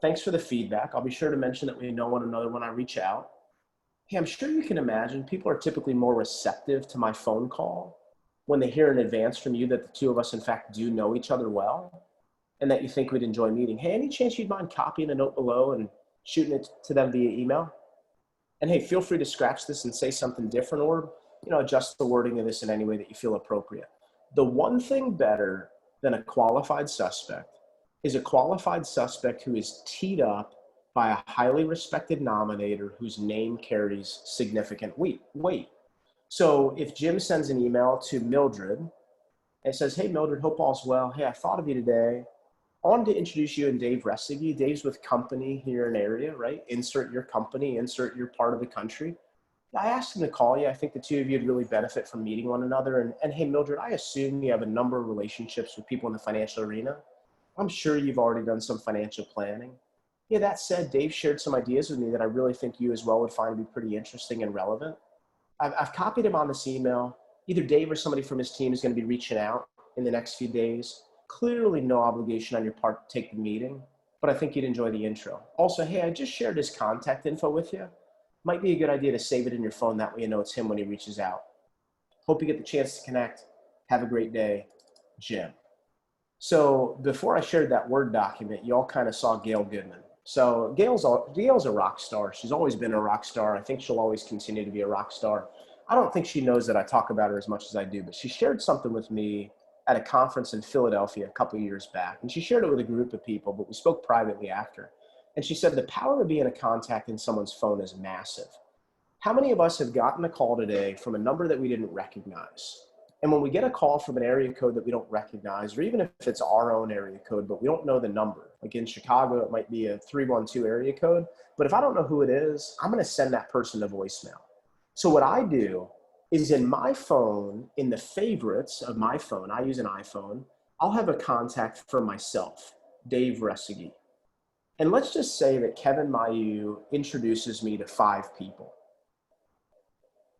thanks for the feedback. I'll be sure to mention that we know one another when I reach out. Hey, I'm sure you can imagine people are typically more receptive to my phone call when they hear in advance from you that the 2 of us, in fact, do know each other well and that you think we'd enjoy meeting. Hey, any chance you'd mind copying a note below and shooting it to them via email? And hey, feel free to scratch this and say something different or, adjust the wording of this in any way that you feel appropriate. The one thing better than a qualified suspect is a qualified suspect who is teed up by a highly respected nominator whose name carries significant weight. So if Jim sends an email to Mildred and says, hey, Mildred, hope all's well. Hey, I thought of you today. I wanted to introduce you and Dave Restige. Dave's with company here in area, right? Insert your company, insert your part of the country. I asked him to call you. I think the 2 of you would really benefit from meeting one another. And hey, Mildred, I assume you have a number of relationships with people in the financial arena. I'm sure you've already done some financial planning. Yeah, that said, Dave shared some ideas with me that I really think you as well would find to be pretty interesting and relevant. I've copied him on this email. Either Dave or somebody from his team is going to be reaching out in the next few days. Clearly no obligation on your part to take the meeting, but I think you'd enjoy the intro. Also, hey, I just shared his contact info with you. Might be a good idea to save it in your phone. That way you know it's him when he reaches out. Hope you get the chance to connect. Have a great day, Jim. So before I shared that Word document, you all kind of saw Gail Goodman. So Gail's a rock star. She's always been a rock star. I think she'll always continue to be a rock star. I don't think she knows that I talk about her as much as I do, but she shared something with me at a conference in Philadelphia a couple of years back. And she shared it with a group of people, but we spoke privately after. And she said, the power of being a contact in someone's phone is massive. How many of us have gotten a call today from a number that we didn't recognize? And when we get a call from an area code that we don't recognize, or even if it's our own area code, but we don't know the number, like in Chicago, it might be a 312 area code. But if I don't know who it is, I'm going to send that person a voicemail. So what I do is in my phone, in the favorites of my phone, I use an iPhone, I'll have a contact for myself, Dave Resigi. And let's just say that Kevin Mayhew introduces me to 5 people.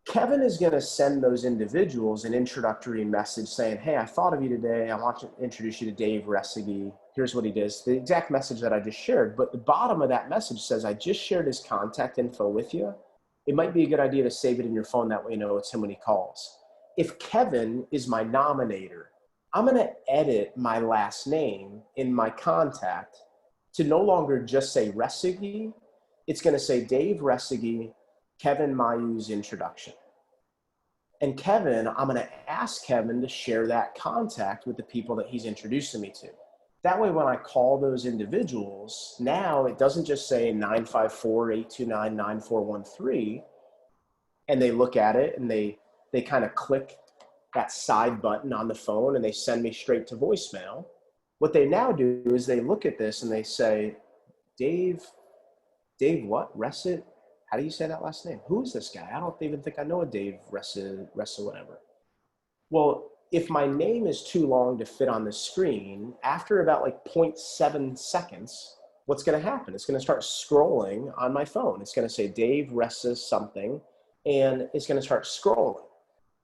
Kevin is going to send those individuals an introductory message saying, hey, I thought of you today. I want to introduce you to Dave Resigi. Here's what he does. The exact message that I just shared. But the bottom of that message says, I just shared his contact info with you. It might be a good idea to save it in your phone. That way you know it's him when he calls. If Kevin is my nominator, I'm going to edit my last name in my contact to no longer just say Resigi. It's going to say Dave Resigi, Kevin Mayhew's introduction. And Kevin, I'm going to ask Kevin to share that contact with the people that he's introducing me to. That way, when I call those individuals, now it doesn't just say 954-829-9413, and they look at it and they kind of click that side button on the phone and they send me straight to voicemail. What they now do is they look at this and they say, Dave what? Ressid? How do you say that last name? Who is this guy? I don't even think I know a Dave Ressid, whatever. Well, if my name is too long to fit on the screen, after about like 0.7 seconds, what's going to happen? It's going to start scrolling on my phone. It's going to say Dave Ressid something, and it's going to start scrolling.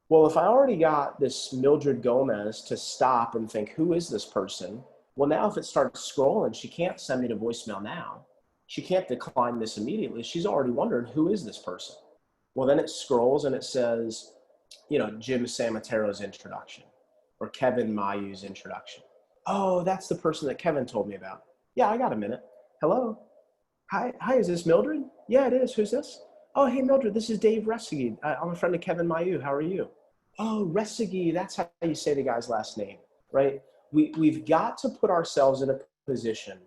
Well, if I already got this Mildred Gomez to stop and think, who is this person? Well, now if it starts scrolling, she can't send me to voicemail now. She can't decline this immediately. She's already wondering, who is this person? Well, then it scrolls and it says, Jim Samatero's introduction or Kevin Mayhew's introduction. Oh, that's the person that Kevin told me about. Yeah, I got a minute. Hello? Hi, is this Mildred? Yeah, it is. Who's this? Oh, hey, Mildred, this is Dave Resigi. I'm a friend of Kevin Mayhew. How are you? Oh, Resigi, that's how you say the guy's last name, right? We've got to put ourselves in a position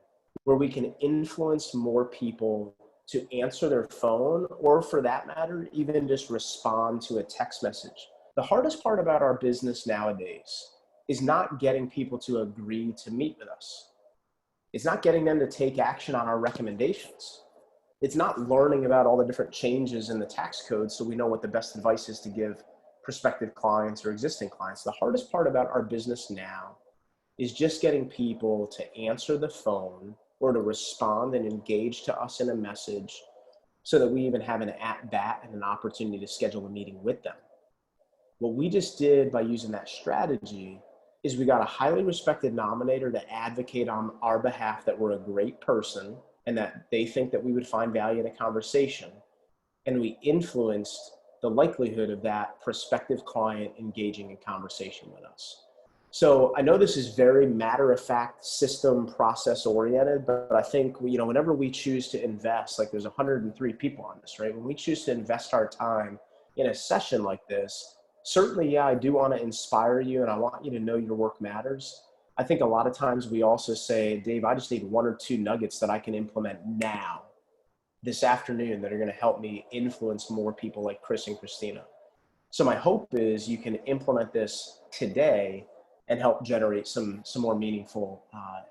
where we can influence more people to answer their phone, or for that matter, even just respond to a text message. The hardest part about our business nowadays is not getting people to agree to meet with us. It's not getting them to take action on our recommendations. It's not learning about all the different changes in the tax code so we know what the best advice is to give prospective clients or existing clients. The hardest part about our business now is just getting people to answer the phone or to respond and engage to us in a message so that we even have an at-bat and an opportunity to schedule a meeting with them. What we just did by using that strategy is we got a highly respected nominator to advocate on our behalf that we're a great person and that they think that we would find value in a conversation. And we influenced the likelihood of that prospective client engaging in conversation with us. So I know this is very matter-of-fact, system process oriented, but I think, whenever we choose to invest, like there's 103 people on this, right? When we choose to invest our time in a session like this, certainly, yeah, I do want to inspire you and I want you to know your work matters. I think a lot of times we also say, Dave, I just need 1 or 2 nuggets that I can implement now, this afternoon, that are going to help me influence more people like Chris and Christina. So my hope is you can implement this today and help generate some more meaningful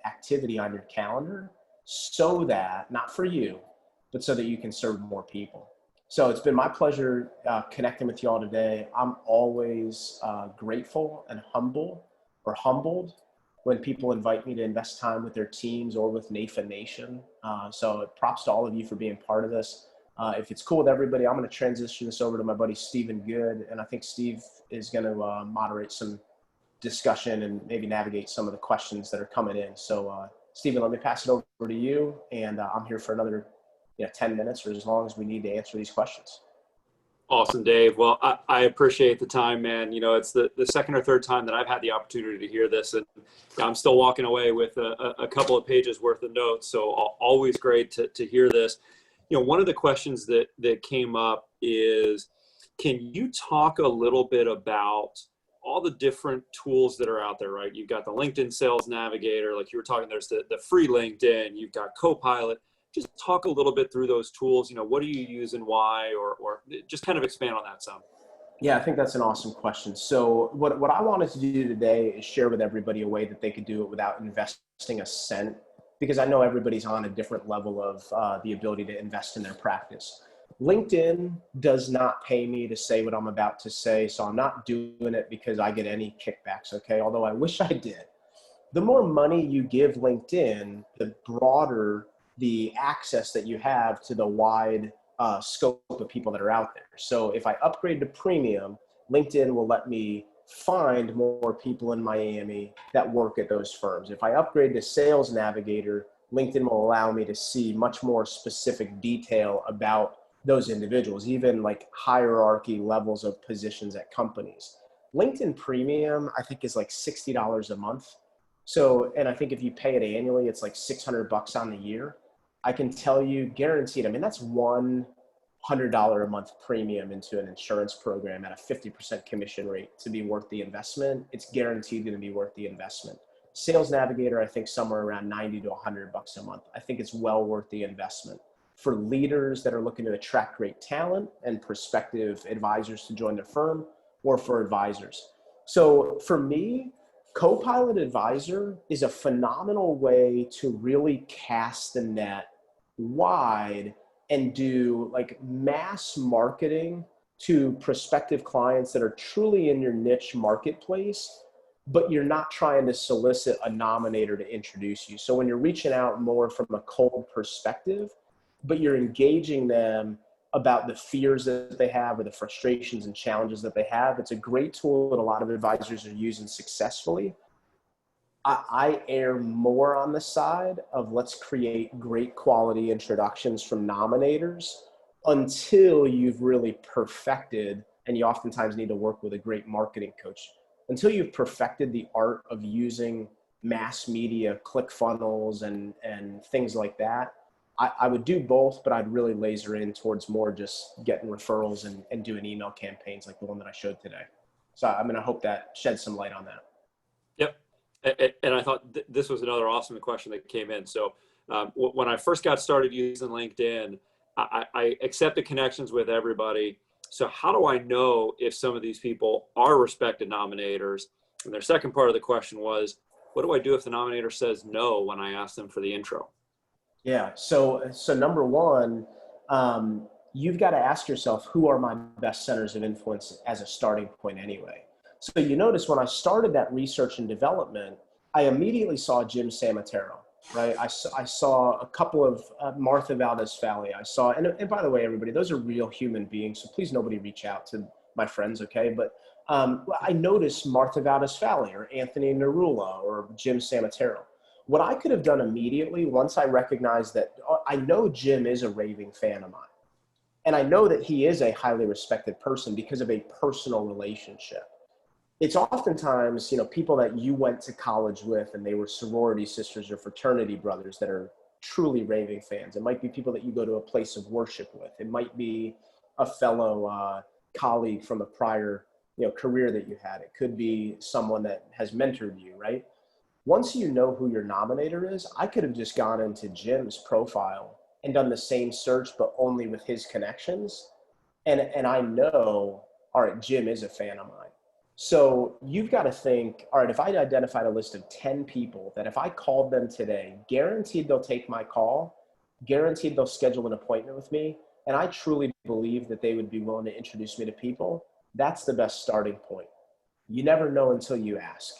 activity on your calendar so that, not for you, but so that you can serve more people. So it's been my pleasure connecting with you all today. I'm always grateful and humbled when people invite me to invest time with their teams or with NAIFA Nation. So props to all of you for being part of this. If it's cool with everybody, I'm going to transition this over to my buddy Stephen Good, and I think Steve is going to moderate some discussion and maybe navigate some of the questions that are coming in. So Stephen, let me pass it over to you, and I'm here for another 10 minutes or as long as we need to answer these questions. Awesome, Dave. Well, I appreciate the time, man. It's the second or third time that I've had the opportunity to hear this, and I'm still walking away with a couple of pages worth of notes. So always great to hear this. One of the questions that came up is, can you talk a little bit about all the different tools that are out there, right? You've got the LinkedIn Sales Navigator, like you were talking, there's the free LinkedIn, you've got Copilot. Just talk a little bit through those tools. What do you use and why, or just kind of expand on that some. Yeah, I think that's an awesome question. So what I wanted to do today is share with everybody a way that they could do it without investing a cent, because I know everybody's on a different level of the ability to invest in their practice. LinkedIn does not pay me to say what I'm about to say, so I'm not doing it because I get any kickbacks, okay? Although I wish I did. The more money you give LinkedIn, the broader the access that you have to the wide scope of people that are out there. So if I upgrade to premium, LinkedIn will let me find more people in Miami that work at those firms. If I upgrade to Sales Navigator, LinkedIn will allow me to see much more specific detail about those individuals, even like hierarchy levels of positions at companies. LinkedIn Premium, I think, is like $60 a month. So, and I think if you pay it annually, it's like $600 on the year. I can tell you guaranteed, I mean, that's $100 a month premium into an insurance program at a 50% commission rate to be worth the investment. It's guaranteed going to be worth the investment. Sales Navigator, I think somewhere around 90 to $100 a month. I think it's well worth the investment. For leaders that are looking to attract great talent and prospective advisors to join their firm, or for advisors. So for me, Copilot Advisor is a phenomenal way to really cast the net wide and do like mass marketing to prospective clients that are truly in your niche marketplace, but you're not trying to solicit a nominator to introduce you. So when you're reaching out more from a cold perspective, but you're engaging them about the fears that they have or the frustrations and challenges that they have, it's a great tool that a lot of advisors are using successfully. I err more on the side of let's create great quality introductions from nominators until you've really perfected, and you oftentimes need to work with a great marketing coach, until you've perfected the art of using mass media, click funnels and things like that. I would do both, but I'd really laser in towards more just getting referrals and doing email campaigns like the one that I showed today. So I'm going to hope that sheds some light on that. Yep. And I thought this was another awesome question that came in. So when I first got started using LinkedIn, I accepted connections with everybody. So how do I know if some of these people are respected nominators? And their second part of the question was, what do I do if the nominator says no when I ask them for the intro? Yeah. So number one, you've got to ask yourself, who are my best centers of influence as a starting point anyway? So you notice when I started that research and development, I immediately saw Jim Samatero, right? I saw a couple of Martha Valdez-Fali. I saw, and by the way, everybody, those are real human beings. So please nobody reach out to my friends, okay? But I noticed Martha Valdez-Fali or Anthony Narula or Jim Samatero. What I could have done immediately once I recognized that I know Jim is a raving fan of mine. And I know that he is a highly respected person because of a personal relationship. It's oftentimes, people that you went to college with and they were sorority sisters or fraternity brothers that are truly raving fans. It might be people that you go to a place of worship with. It might be a fellow colleague from a prior, career that you had. It could be someone that has mentored you, right? Once you know who your nominator is, I could have just gone into Jim's profile and done the same search, but only with his connections. And I know, all right, Jim is a fan of mine. So you've got to think, all right, if I identified a list of 10 people that if I called them today, guaranteed they'll take my call, guaranteed they'll schedule an appointment with me, and I truly believe that they would be willing to introduce me to people, that's the best starting point. You never know until you ask.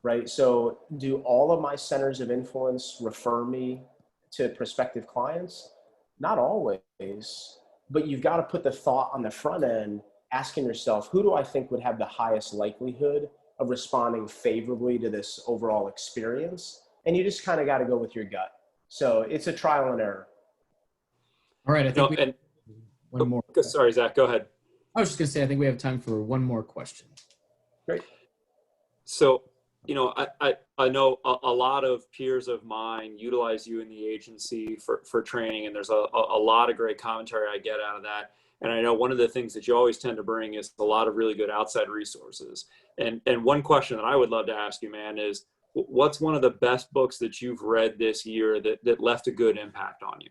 Right? So do all of my centers of influence refer me to prospective clients? Not always, but you've got to put the thought on the front end, asking yourself, who do I think would have the highest likelihood of responding favorably to this overall experience? And you just kind of got to go with your gut. So it's a trial and error. All right. I think one more. Sorry, Zach, go ahead. I was just going to say, I think we have time for one more question. Great. So, I know a lot of peers of mine utilize you in the agency for training, and there's a lot of great commentary I get out of that. And I know one of the things that you always tend to bring is a lot of really good outside resources. And one question that I would love to ask you, man, is what's one of the best books that you've read this year that left a good impact on you?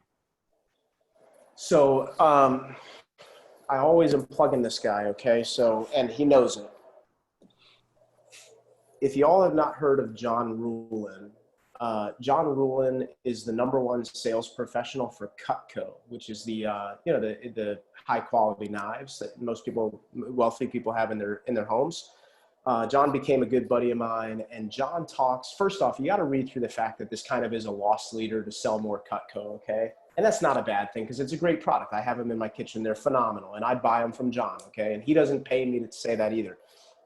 So I always am plugging this guy, okay? So, and he knows it. If y'all have not heard of John Ruhlin, John Ruhlin is the #1 sales professional for Cutco, which is the high quality knives that most people, wealthy people, have in their homes. John became a good buddy of mine, and John talks, first off, you got to read through the fact that this kind of is a loss leader to sell more Cutco, okay? And that's not a bad thing because it's a great product. I have them in my kitchen. They're phenomenal, and I buy them from John, okay? And he doesn't pay me to say that either.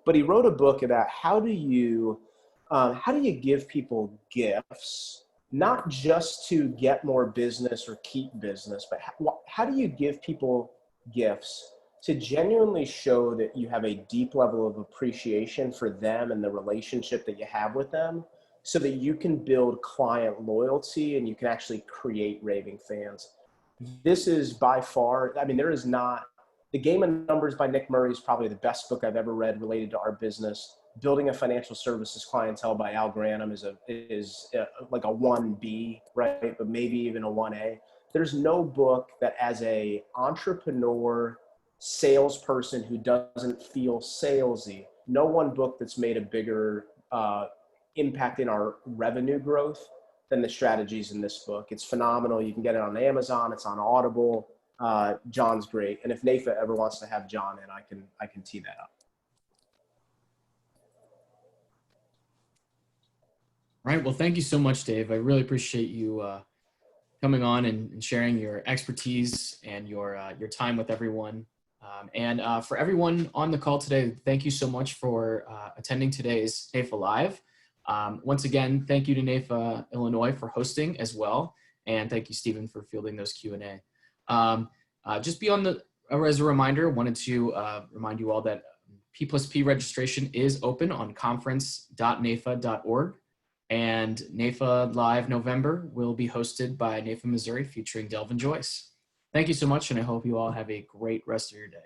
But he wrote a book about how do you give people gifts, not just to get more business or keep business, but how do you give people gifts to genuinely show that you have a deep level of appreciation for them and the relationship that you have with them so that you can build client loyalty and you can actually create raving fans. This is by far, I mean, there is not, The Game of Numbers by Nick Murray is probably the best book I've ever read related to our business. Building a Financial Services Clientele by Al Granum is like a 1B, right? But maybe even a 1A. There's no book that as a entrepreneur, salesperson who doesn't feel salesy, no one book that's made a bigger impact in our revenue growth than the strategies in this book. It's phenomenal. You can get it on Amazon. It's on Audible. John's great. And if NAIFA ever wants to have John in, I can tee that up. All right. Well, thank you so much, Dave. I really appreciate you coming on and sharing your expertise and your time with everyone. And for everyone on the call today, thank you so much for attending today's NAIFA Live. Once again, thank you to NAIFA Illinois for hosting as well. And thank you, Stephen, for fielding those Q&A. Just as a reminder, wanted to remind you all that P+P registration is open on conference.naifa.org. And NAIFA Live November will be hosted by NAIFA Missouri featuring Delvin Joyce. Thank you so much, and I hope you all have a great rest of your day.